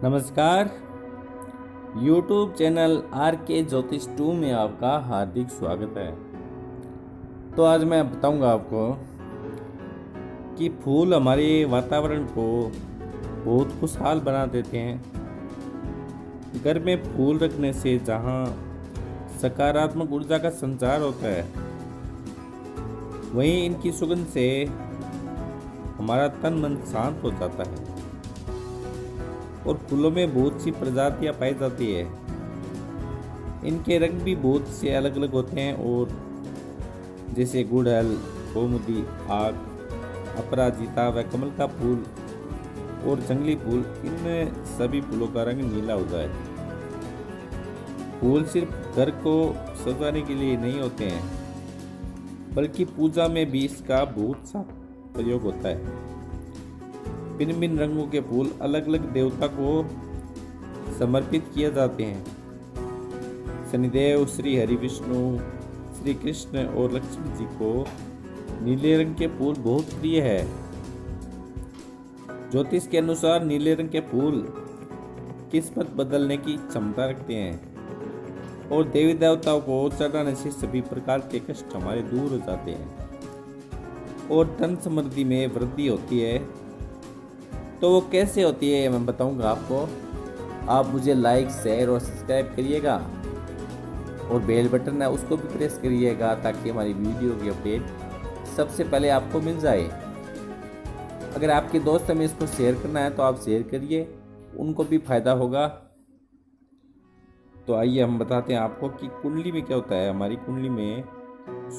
नमस्कार। YouTube channel are के ज्योतिष 2 में आपका हार्दिक स्वागत है। तो आज मैं बताऊंगा आपको कि फूल हमारे वातावरण को बहुत खुशहाल बना देते हैं। घर में फूल रखने से जहां सकारात्मक ऊर्जा का संचार होता है, वहीं इनकी सुगंध से हमारा तन मन शांत हो जाता है। और फूलों में बहुत सी प्रजातियां पाई जाती है। इनके रंग भी बहुत से अलग अलग होते हैं, और जैसे गुड़हल, गोमुदी, आग, अपराजिता व कमल का फूल और जंगली फूल, इन सभी फूलों का रंग नीला होता है। फूल सिर्फ घर को सजाने के लिए नहीं होते हैं, बल्कि पूजा में भी इसका बहुत सा प्रयोग होता है। भिन्न भिन्न रंगों के फूल अलग अलग देवता को समर्पित किए जाते हैं। शनिदेव, श्री हरि विष्णु, श्री कृष्ण और लक्ष्मी जी को नीले रंग के फूल बहुत प्रिय है। ज्योतिष के अनुसार नीले रंग के फूल किस्मत बदलने की क्षमता रखते हैं, और देवी देवताओं को चढ़ाने से सभी प्रकार के कष्ट हमारे दूर हो जाते हैं और धन समृद्धि में वृद्धि होती है। तो वो कैसे होती है मैं बताऊंगा आपको। आप मुझे लाइक, शेयर और सब्सक्राइब करिएगा, और बेल बटन है उसको भी प्रेस करिएगा, ताकि हमारी वीडियो की अपडेट सबसे पहले आपको मिल जाए। अगर आपके दोस्त में इसको शेयर करना है तो आप शेयर करिए, उनको भी फायदा होगा। तो आइए हम बताते हैं आपको कि कुंडली में क्या होता है। हमारी कुंडली में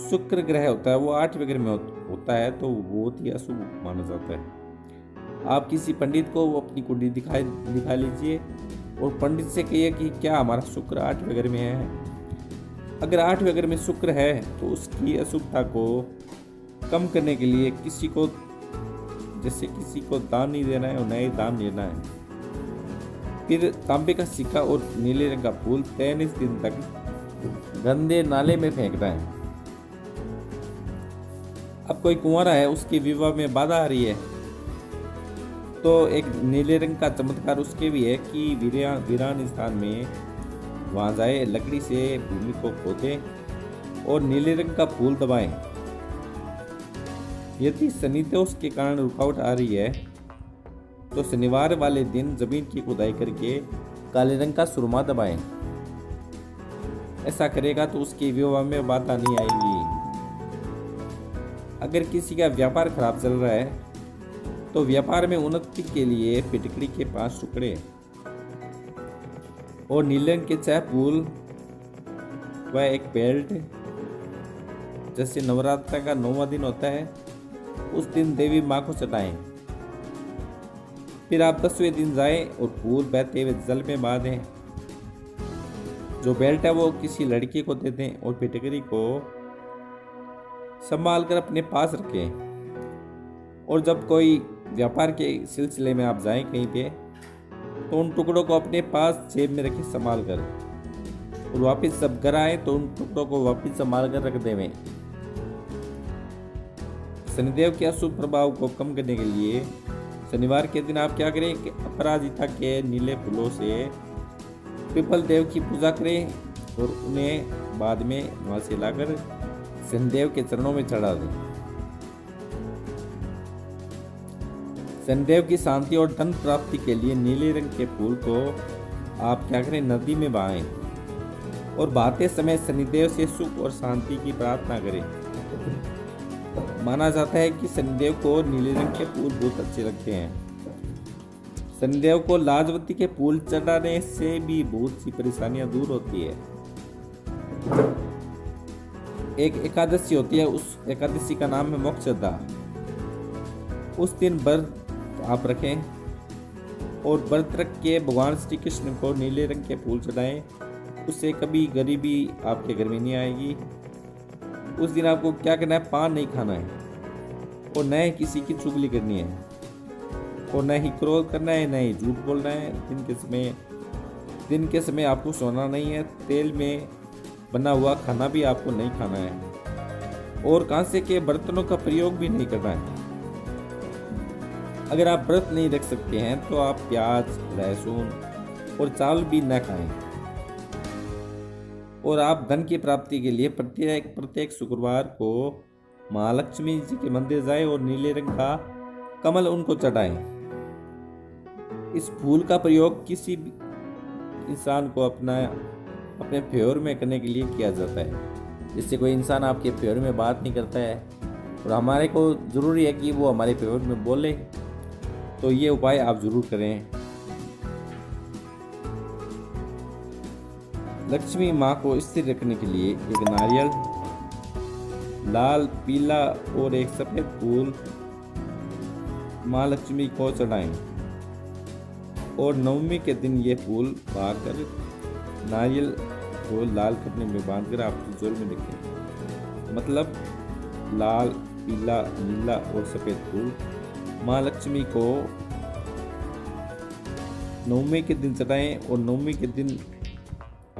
शुक्र ग्रह होता है, वो 8वें घर में होता है, तो वो बहुत ही अशुभ माना जाता है। आप किसी पंडित को वो अपनी कुंडली दिखा लीजिए, और पंडित से कहिए कि क्या हमारा शुक्र 8वें घर में है। अगर 8वें घर में शुक्र है तो उसकी अशुभता को कम करने के लिए किसी को दान नहीं देना है और न ही दान लेना है। फिर तांबे का सिक्का और नीले रंग का फूल 33 दिन तक गंदे नाले में फेंकना है। अब कोई कुंवारा है, उसके विवाह में बाधा आ रही है, तो एक नीले रंग का चमत्कार उसके भी है कि वीरान स्थान में वहाँ जाए, लकड़ी से भूमि को खोदे और नीले रंग का फूल दबाएं। यदि शनि दोष के कारण रुकावट आ रही है, तो शनिवार वाले दिन जमीन की खुदाई करके काले रंग का सुरमा दबाएं। ऐसा करेगा तो उसके विवाह में बाधा नहीं आएगी। अगर किसी का व्यापार खराब चल रहा है, तो व्यापार में उन्नति के लिए फिटकड़ी के 5 टुकड़े और नीले रंग के 6 फूल व एक बेल्ट, जैसे नवरात्र का 9वां दिन होता है, उस दिन देवी माँ को चढ़ाएं। फिर आप 10वें दिन जाएं और फूल बहते हुए जल में बांधें। जो बेल्ट है वो किसी लड़की को दे दें, और फिटकड़ी को संभाल कर अपने पास रखें। और जब कोई व्यापार के सिलसिले में आप जाएं कहीं पे, तो उन टुकड़ों को अपने पास जेब में रखें संभाल कर, और वापस जब घर आए तो उन टुकड़ों को वापस संभाल कर रख देवें। शनिदेव के अशुभ प्रभाव को कम करने के लिए शनिवार के दिन आप क्या करें कि अपराजिता के नीले फूलों से पिपल देव की पूजा करें, और उन्हें बाद में वहां से लाकर शनिदेव के चरणों में चढ़ा दें। शनिदेव की शांति और धन प्राप्ति के लिए नीले रंग के फूल को आप क्या करें, नदी में बहाएं, और बहाते समय शनिदेव से सुख और शांति की प्रार्थना करें। माना जाता है कि शनिदेव को नीले रंग के फूल बहुत अच्छे लगते हैं। शनिदेव को लाजवती के फूल चढ़ाने से भी बहुत सी परेशानियां दूर होती है। एक एकादशी होती है, उस एकादशी का नाम है मोक्षदा। उस दिन व्रत आप रखें, और व्रत रख के भगवान श्री कृष्ण को नीले रंग के फूल चढ़ाएं। उससे कभी गरीबी आपके घर में नहीं आएगी। उस दिन आपको क्या करना है, पान नहीं खाना है, और न ही किसी की चुगली करनी है, और न ही क्रोध करना है, न ही झूठ बोलना है। दिन के समय आपको सोना नहीं है। तेल में बना हुआ खाना भी आपको नहीं खाना है, और कांसे के बर्तनों का प्रयोग भी नहीं करना है। अगर आप व्रत नहीं रख सकते हैं तो आप प्याज, लहसुन और चावल भी न खाएं। और आप धन की प्राप्ति के लिए प्रत्येक शुक्रवार को महालक्ष्मी जी के मंदिर जाएं और नीले रंग का कमल उनको चढ़ाएं। इस फूल का प्रयोग किसी भी इंसान को अपने फेवर में करने के लिए किया जाता है। जिससे कोई इंसान आपके फेवर में बात नहीं करता है और हमारे को ज़रूरी है कि वो हमारे फेवर में बोले, तो ये उपाय आप ज़रूर करें। लक्ष्मी माँ को स्थिर रखने के लिए एक नारियल, लाल, पीला और एक सफ़ेद फूल माँ लक्ष्मी को चढ़ाएं और नवमी के दिन ये फूल पाकर नारियल को लाल कपड़े में बांधकर आप तिजोर में रखें। मतलब लाल, पीला, नीला और सफ़ेद फूल माँ लक्ष्मी को नवमी के दिन चढ़ाएं और नवमी के दिन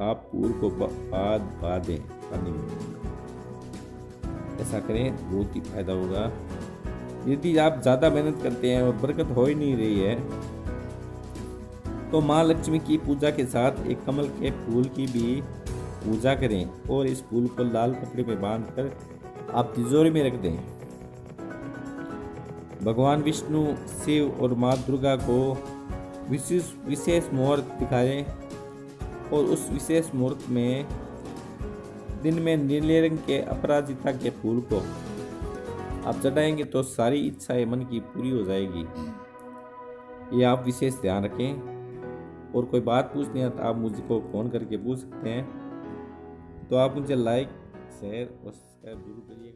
आप फूल को पा दें पानी में। ऐसा करें, बहुत ही फायदा होगा। यदि आप ज़्यादा मेहनत करते हैं और बरकत हो ही नहीं रही है तो माँ लक्ष्मी की पूजा के साथ एक कमल के फूल की भी पूजा करें और इस फूल को लाल कपड़े में बांधकर आप तिजोरी में रख दें। भगवान विष्णु, शिव और माँ दुर्गा को विशेष मुहूर्त दिखाएं और उस विशेष मुहूर्त में दिन में नीले रंग के अपराजिता के फूल को आप चढ़ाएंगे तो सारी इच्छाएं मन की पूरी हो जाएगी। ये आप विशेष ध्यान रखें। और कोई बात पूछनी है तो आप मुझको फ़ोन करके पूछ सकते हैं। तो आप मुझे लाइक, शेयर और सब्सक्राइब जरूर करिएगा।